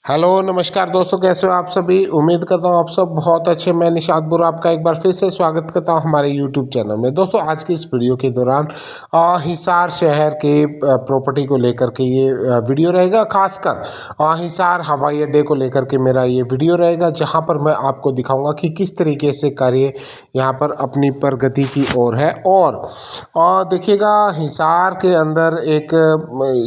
Hello नमस्कार दोस्तों, कैसे हो आप सभी। उम्मीद करता हूँ आप सब बहुत अच्छे। मैं निशात बुरा आपका एक बार फिर से स्वागत करता हूँ हमारे यूट्यूब चैनल में। दोस्तों आज की इस वीडियो के दौरान हिसार शहर के प्रॉपर्टी को लेकर के ये वीडियो रहेगा। खासकर हिसार हवाई अड्डे को लेकर के मेरा ये वीडियो रहेगा, जहाँ पर मैं आपको दिखाऊंगा कि किस तरीके से कार्य यहाँ पर अपनी प्रगति की ओर है। और देखिएगा, हिसार के अंदर एक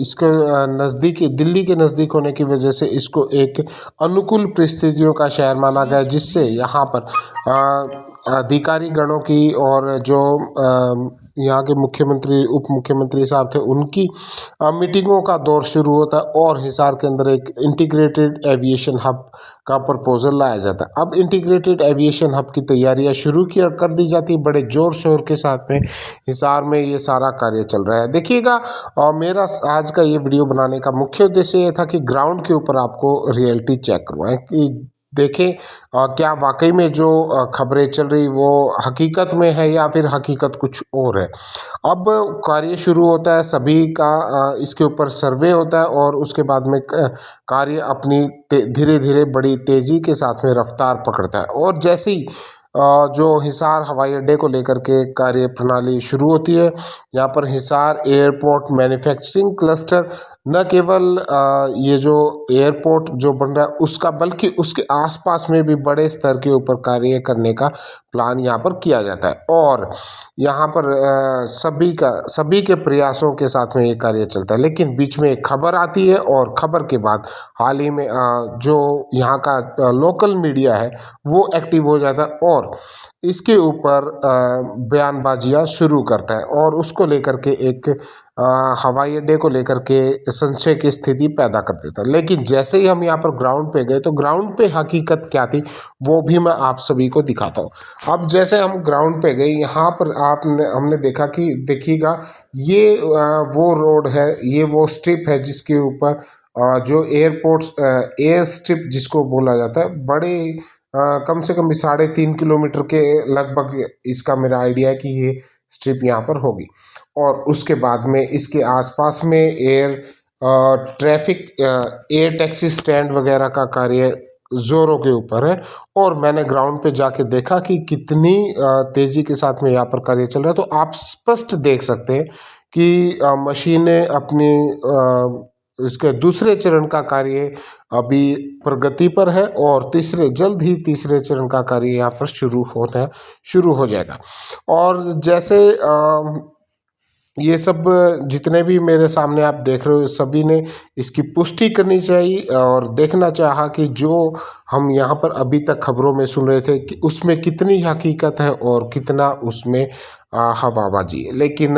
इसके नज़दीक, दिल्ली के नज़दीक होने की वजह से इसको एक अनुकूल परिस्थितियों का शहर माना गया, जिससे यहाँ पर अधिकारी गणों की और जो यहाँ के मुख्यमंत्री उप मुख्यमंत्री साहब थे उनकी मीटिंगों का दौर शुरू होता है। और हिसार के अंदर एक इंटीग्रेटेड एविएशन हब का प्रपोजल लाया जाता है। अब इंटीग्रेटेड एविएशन हब की तैयारियां शुरू किया कर दी जाती है बड़े जोर शोर के साथ में। हिसार में ये सारा कार्य चल रहा है। देखिएगा, मेरा आज का ये वीडियो बनाने का मुख्य उद्देश्य ये था कि ग्राउंड के ऊपर आपको रियलिटी चेक करवाएं, कि देखें क्या वाकई में जो खबरें चल रही वो हकीकत में है या फिर हकीकत कुछ और है। अब कार्य शुरू होता है, सभी का इसके ऊपर सर्वे होता है और उसके बाद में कार्य अपनी धीरे धीरे बड़ी तेज़ी के साथ में रफ्तार पकड़ता है। और जैसे ही जो हिसार हवाई अड्डे को लेकर के कार्य प्रणाली शुरू होती है, यहाँ पर हिसार एयरपोर्ट मैन्युफैक्चरिंग क्लस्टर न केवल ये जो एयरपोर्ट जो बन रहा है उसका, बल्कि उसके आसपास में भी बड़े स्तर के ऊपर कार्य करने का प्लान यहाँ पर किया जाता है। और यहाँ पर सभी के प्रयासों के साथ में ये कार्य चलता है। लेकिन बीच में एक खबर आती है और खबर के बाद हाल ही में जो यहाँ का लोकल मीडिया है वो एक्टिव हो जाता है और इसके ऊपर बयानबाजियाँ शुरू करता है और उसको लेकर के एक हवाई अड्डे को लेकर के संशय की स्थिति पैदा कर देता है। लेकिन जैसे ही हम यहाँ पर ग्राउंड पे गए तो ग्राउंड पे हकीकत क्या थी वो भी मैं आप सभी को दिखाता हूँ। अब जैसे हम ग्राउंड पे गए, यहाँ पर हमने देखा कि देखिएगा, ये वो रोड है, ये वो स्ट्रिप है जिसके ऊपर जो एयरपोर्ट्स एयर स्ट्रिप जिसको बोला जाता है, बड़े कम से कम 3.5 किलोमीटर के लगभग इसका मेरा आइडिया है कि ये स्ट्रिप यहाँ पर होगी। और उसके बाद में इसके आसपास में ट्रैफिक एयर टैक्सी स्टैंड वगैरह का कार्य जोरों के ऊपर है। और मैंने ग्राउंड पे जाके देखा कि कितनी तेज़ी के साथ में यहाँ पर कार्य चल रहा है। तो आप स्पष्ट देख सकते हैं कि मशीनें अपनी इसके दूसरे चरण का कार्य अभी प्रगति पर है और जल्द ही तीसरे चरण का कार्य यहाँ पर शुरू हो जाएगा। और जैसे ये सब जितने भी मेरे सामने आप देख रहे हो, सभी ने इसकी पुष्टि करनी चाहिए और देखना चाहा कि जो हम यहाँ पर अभी तक खबरों में सुन रहे थे कि उसमें कितनी हकीकत है और कितना उसमें हवाबाजी है। लेकिन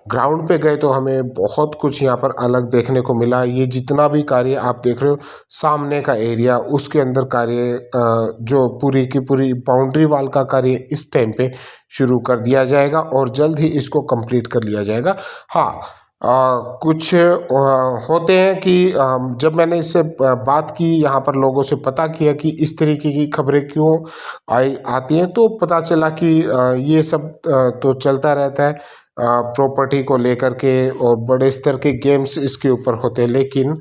ग्राउंड पे गए तो हमें बहुत कुछ यहाँ पर अलग देखने को मिला। ये जितना भी कार्य आप देख रहे हो, सामने का एरिया, उसके अंदर कार्य जो पूरी की पूरी बाउंड्री वाल का कार्य इस टाइम पे शुरू कर दिया जाएगा और जल्द ही इसको कंप्लीट कर लिया जाएगा। हाँ, कुछ होते हैं कि जब मैंने इससे बात की, यहाँ पर लोगों से पता किया कि इस तरीके की खबरें क्यों आती हैं, तो पता चला कि ये सब तो चलता रहता है प्रॉपर्टी को लेकर के और बड़े स्तर के गेम्स इसके ऊपर होते हैं। लेकिन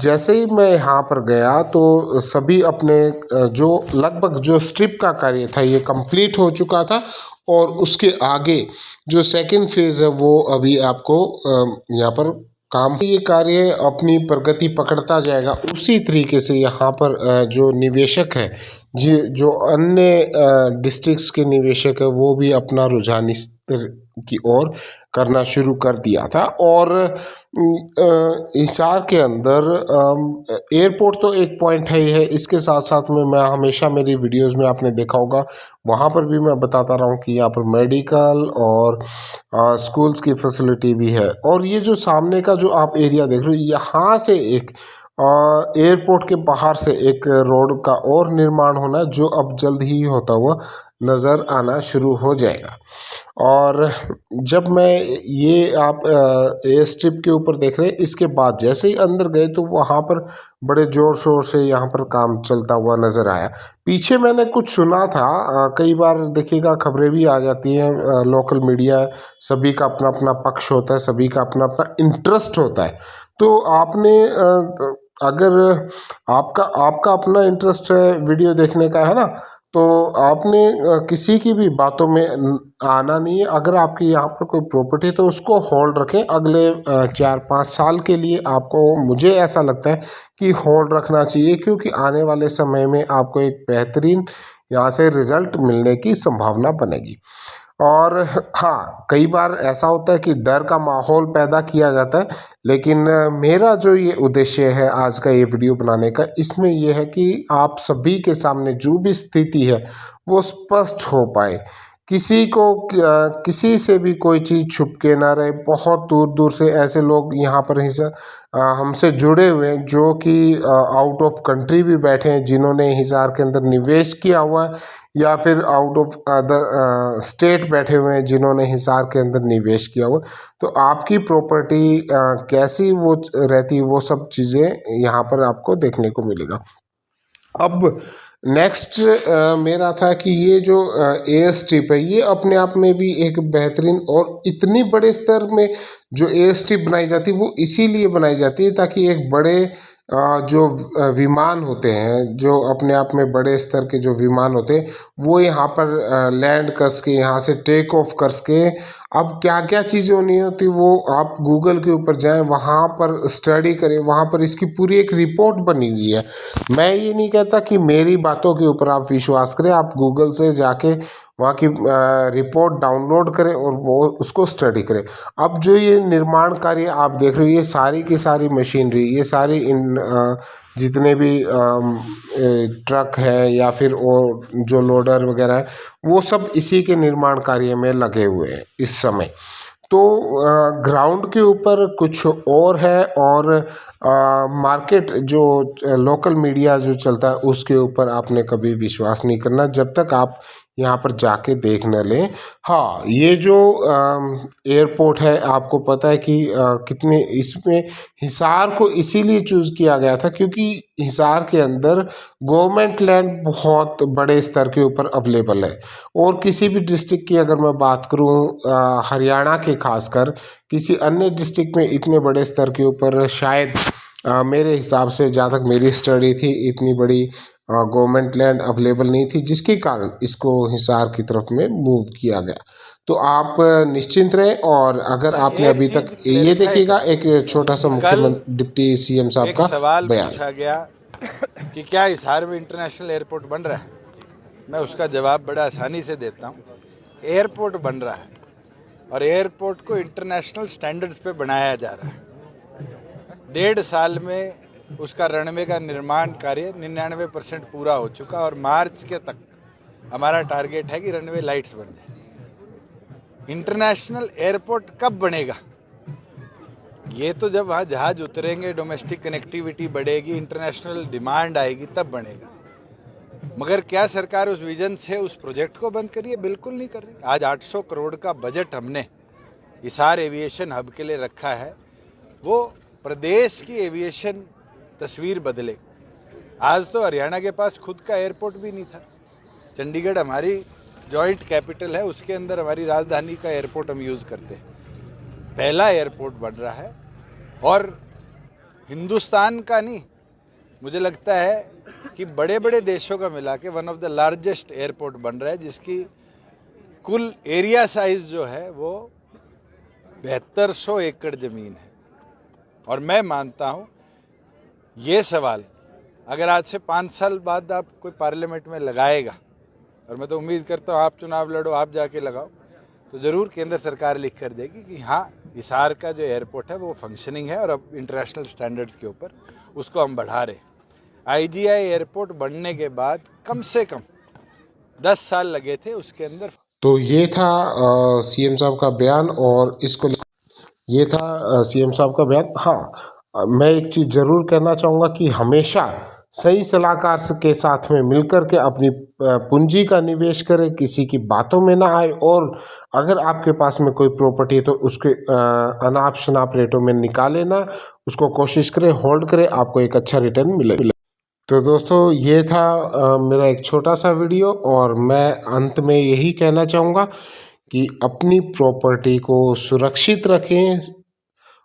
जैसे ही मैं यहाँ पर गया तो सभी अपने जो लगभग जो स्ट्रिप का कार्य था ये कंप्लीट हो चुका था और उसके आगे जो सेकंड फेज़ है वो अभी आपको यहाँ पर काम, ये कार्य अपनी प्रगति पकड़ता जाएगा। उसी तरीके से यहाँ पर जो निवेशक है, जी, जो अन्य डिस्ट्रिक्ट्स के निवेशक है वो भी अपना रुझान इस की ओर करना शुरू कर दिया था। और हिसार के अंदर एयरपोर्ट तो एक पॉइंट है ही है, इसके साथ साथ में मैं हमेशा मेरी वीडियोस में आपने देखा होगा वहाँ पर भी मैं बताता रहा हूँ कि यहाँ पर मेडिकल और स्कूल्स की फैसिलिटी भी है। और ये जो सामने का जो आप एरिया देख रहे हो, यहाँ से एक एयरपोर्ट के बाहर से एक रोड का और निर्माण होना, जो अब जल्द ही होता हुआ नज़र आना शुरू हो जाएगा। और जब मैं ये आप एयर स्ट्रिप के ऊपर देख रहे हैं, इसके बाद जैसे ही अंदर गए तो वहाँ पर बड़े ज़ोर शोर से यहाँ पर काम चलता हुआ नज़र आया। पीछे मैंने कुछ सुना था, कई बार देखिएगा खबरें भी आ जाती हैं, लोकल मीडिया, सभी का अपना अपना पक्ष होता है, सभी का अपना अपना इंटरेस्ट होता है। तो आपने अगर आपका आपका अपना इंटरेस्ट है वीडियो देखने का, है ना, तो आपने किसी की भी बातों में आना नहीं है। अगर आपकी यहाँ पर कोई प्रॉपर्टी है तो उसको होल्ड रखें अगले 4-5 साल के लिए। आपको, मुझे ऐसा लगता है कि होल्ड रखना चाहिए, क्योंकि आने वाले समय में आपको एक बेहतरीन यहाँ से रिज़ल्ट मिलने की संभावना बनेगी। और हाँ, कई बार ऐसा होता है कि डर का माहौल पैदा किया जाता है, लेकिन मेरा जो ये उद्देश्य है आज का ये वीडियो बनाने का, इसमें ये है कि आप सभी के सामने जो भी स्थिति है वो स्पष्ट हो पाए। किसी को किसी से भी कोई चीज़ छुप के ना रहे। बहुत दूर दूर से ऐसे लोग यहाँ पर हमसे जुड़े हुए हैं, जो कि आउट ऑफ कंट्री भी बैठे हैं, जिन्होंने हिसार के अंदर निवेश किया हुआ है, या फिर आउट ऑफ अदर स्टेट बैठे हुए हैं जिन्होंने हिसार के अंदर निवेश किया हुआ। तो आपकी प्रॉपर्टी कैसी वो रहती है, वो सब चीज़ें यहाँ पर आपको देखने को मिलेगा। अब नेक्स्ट मेरा था कि ये जो एयर स्ट्रिप है, ये अपने आप में भी एक बेहतरीन, और इतनी बड़े स्तर में जो एयर स्ट्रिप बनाई जाती है वो इसीलिए बनाई जाती है ताकि एक बड़े जो विमान होते हैं, जो अपने आप में बड़े स्तर के जो विमान होते हैं, वो यहाँ पर लैंड कर सके, यहाँ से टेक ऑफ कर सके। अब क्या क्या चीज़ें होनी होती वो आप गूगल के ऊपर जाएं, वहाँ पर स्टडी करें, वहाँ पर इसकी पूरी एक रिपोर्ट बनी हुई है। मैं ये नहीं कहता कि मेरी बातों के ऊपर आप विश्वास करें, आप गूगल से जाके वहाँ की रिपोर्ट डाउनलोड करें और वो उसको स्टडी करें। अब जो ये निर्माण कार्य आप देख रहे हो, ये सारी की सारी मशीनरी, ये सारी जितने भी ट्रक है या फिर और जो लोडर वगैरह है, वो सब इसी के निर्माण कार्य में लगे हुए हैं इस समय। तो ग्राउंड के ऊपर कुछ और है, और मार्केट जो लोकल मीडिया जो चलता है उसके ऊपर आपने कभी विश्वास नहीं करना जब तक आप यहाँ पर जाके देख न लें। हाँ, ये जो एयरपोर्ट है, आपको पता है कि कितने इसमें हिसार को इसीलिए चूज़ किया गया था क्योंकि हिसार के अंदर गवर्नमेंट लैंड बहुत बड़े स्तर के ऊपर अवेलेबल है। और किसी भी डिस्ट्रिक्ट की अगर मैं बात करूँ, हरियाणा के खासकर, किसी अन्य डिस्ट्रिक्ट में इतने बड़े स्तर के ऊपर शायद मेरे हिसाब से, जहाँ तक मेरी स्टडी थी, इतनी बड़ी गवर्नमेंट लैंड अवेलेबल नहीं थी, जिसके कारण इसको हिसार की तरफ में मूव किया गया। तो आप निश्चिंत रहें। और अगर आपने अभी तक ये देखिएगा, एक छोटा सा मुख्यमंत्री डिप्टी सीएम साहब का सवाल बयान पूछा गया कि क्या हिसार में इंटरनेशनल एयरपोर्ट बन रहा है। मैं उसका जवाब बड़ा आसानी से देता हूँ। एयरपोर्ट बन रहा है और एयरपोर्ट को इंटरनेशनल स्टैंडर्ड्स पे बनाया जा रहा है। 1.5 साल में उसका रनवे का निर्माण कार्य 99% पूरा हो चुका और मार्च के तक हमारा टारगेट है कि रनवे लाइट्स बन जाए। इंटरनेशनल एयरपोर्ट कब बनेगा? ये तो जब वहाँ जहाज उतरेंगे, डोमेस्टिक कनेक्टिविटी बढ़ेगी, इंटरनेशनल डिमांड आएगी, तब बनेगा। मगर क्या सरकार उस विजन से उस प्रोजेक्ट को बंद करिए? बिल्कुल नहीं कर रही। आज 800 करोड़ का बजट हमने हिसार एविएशन हब के लिए रखा है। वो प्रदेश की एविएशन तस्वीर बदले। आज तो हरियाणा के पास खुद का एयरपोर्ट भी नहीं था। चंडीगढ़ हमारी जॉइंट कैपिटल है, उसके अंदर हमारी राजधानी का एयरपोर्ट हम यूज़ करते हैं। पहला एयरपोर्ट बन रहा है और हिंदुस्तान का नहीं, मुझे लगता है कि बड़े बड़े देशों का मिला के one of the largest airport बन रहा है, जिसकी कुल एरिया साइज जो है वो 7200 एकड़ ज़मीन है। और मैं मानता हूँ ये सवाल अगर आज से 5 साल बाद आप कोई पार्लियामेंट में लगाएगा, और मैं तो उम्मीद करता हूँ आप चुनाव लड़ो, आप जाके लगाओ, तो ज़रूर केंद्र सरकार लिख कर देगी कि हाँ, हिसार का जो एयरपोर्ट है वो फंक्शनिंग है और अब इंटरनेशनल स्टैंडर्ड्स के ऊपर उसको हम बढ़ा रहे हैं। आईजीआई एयरपोर्ट बनने के बाद कम से कम 10 साल लगे थे उसके अंदर। तो ये था सीएम साहब का बयान, और इसको ये था सीएम साहब का बयान। हाँ, मैं एक चीज़ ज़रूर कहना चाहूँगा कि हमेशा सही सलाहकार के साथ में मिलकर के अपनी पूंजी का निवेश करें, किसी की बातों में ना आए, और अगर आपके पास में कोई प्रॉपर्टी है तो उसके अनाप शनाप रेटों में निकाले ना, उसको कोशिश करें, होल्ड करें, आपको एक अच्छा रिटर्न मिले। तो दोस्तों, ये था मेरा एक छोटा सा वीडियो, और मैं अंत में यही कहना चाहूँगा कि अपनी प्रॉपर्टी को सुरक्षित रखें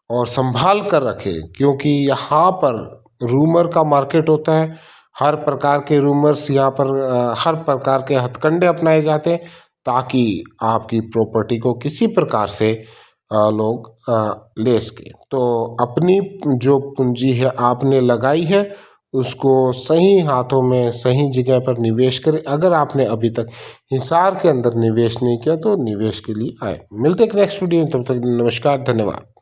और संभाल कर रखें, क्योंकि यहाँ पर रूमर का मार्केट होता है। हर प्रकार के रूमर्स यहाँ पर हर प्रकार के हथकंडे अपनाए जाते हैं ताकि आपकी प्रॉपर्टी को किसी प्रकार से लोग ले सकें। तो अपनी जो पूंजी है आपने लगाई है उसको सही हाथों में सही जगह पर निवेश करें। अगर आपने अभी तक हिसार के अंदर निवेश नहीं किया तो निवेश के लिए आए। मिलते हैं नेक्स्ट वीडियो में, तब तक नमस्कार, धन्यवाद।